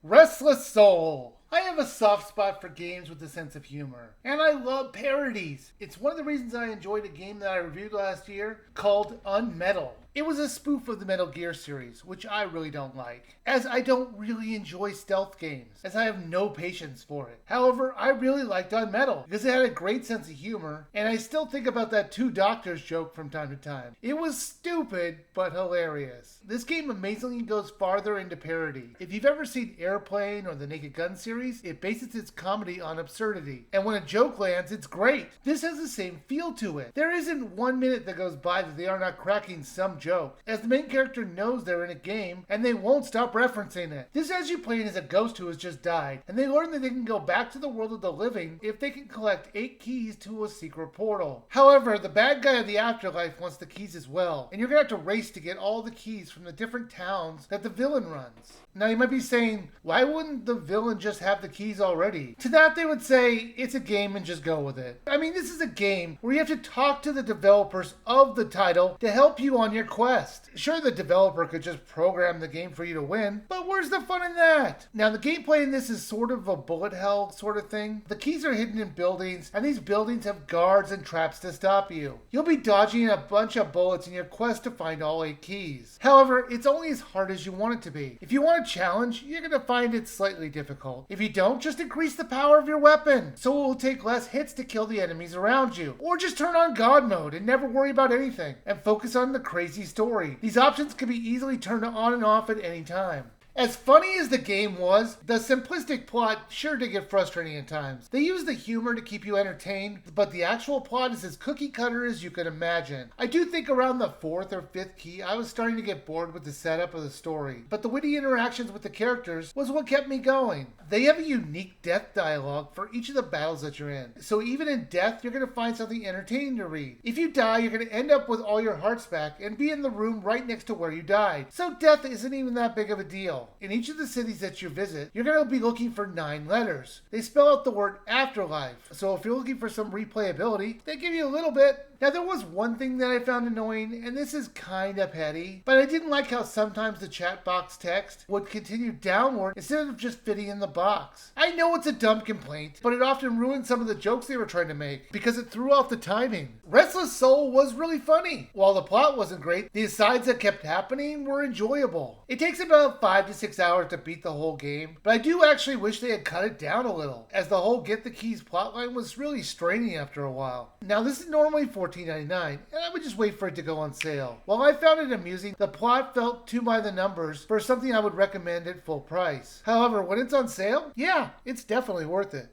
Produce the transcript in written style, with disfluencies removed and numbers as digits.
Restless Soul. I have a soft spot for games with a sense of humor, and I love parodies. It's one of the reasons I enjoyed a game that I reviewed last year called Untitled. It was a spoof of the Metal Gear series, which I really don't like, as I don't really enjoy stealth games, as I have no patience for it. However, I really liked Untitled because it had a great sense of humor, and I still think about that two doctors joke from time to time. It was stupid, but hilarious. This game amazingly goes farther into parody. If you've ever seen Airplane or the Naked Gun series, it bases its comedy on absurdity, and when a joke lands, it's great. This has the same feel to it. There isn't 1 minute that goes by that they are not cracking some joke, as the main character knows they're in a game and they won't stop referencing it. This has you playing as a ghost who has just died, and they learn that they can go back to the world of the living if they can collect 8 keys to a secret portal. However, the bad guy of the afterlife wants the keys as well, and you're gonna have to race to get all the keys from the different towns that the villain runs. Now you might be saying, why wouldn't the villain just have the keys already? To that they would say, it's a game and just go with it. I mean, this is a game where you have to talk to the developers of the title to help you on your quest. Sure, the developer could just program the game for you to win, but where's the fun in that? Now the gameplay in this is sort of a bullet hell sort of thing. The keys are hidden in buildings, and these buildings have guards and traps to stop you. You'll be dodging a bunch of bullets in your quest to find all 8 keys. However, it's only as hard as you want it to be. If you want a challenge, you're going to find it slightly difficult. If you don't, just increase the power of your weapon, so it will take less hits to kill the enemies around you. Or just turn on God mode and never worry about anything, and focus on the crazy story. These options can be easily turned on and off at any time. As funny as the game was, the simplistic plot sure did get frustrating at times. They use the humor to keep you entertained, but the actual plot is as cookie cutter as you can imagine. I do think around the 4th or 5th key, I was starting to get bored with the setup of the story, but the witty interactions with the characters was what kept me going. They have a unique death dialogue for each of the battles that you're in, so even in death, you're going to find something entertaining to read. If you die, you're going to end up with all your hearts back and be in the room right next to where you died, so death isn't even that big of a deal. In each of the cities that you visit, you're going to be looking for 9 letters. They spell out the word afterlife, so if you're looking for some replayability, they give you a little bit. Now there was one thing that I found annoying, and this is kind of petty, but I didn't like how sometimes the chat box text would continue downward instead of just fitting in the box. I know it's a dumb complaint, but it often ruined some of the jokes they were trying to make because it threw off the timing. Restless Soul was really funny. While the plot wasn't great, the asides that kept happening were enjoyable. It takes about 5 to 6 hours to beat the whole game, but I do actually wish they had cut it down a little, as the whole Get the Keys plotline was really straining after a while. Now this is normally $14.99, and I would just wait for it to go on sale. While I found it amusing, the plot felt too by the numbers for something I would recommend at full price. However, when it's on sale, yeah, it's definitely worth it.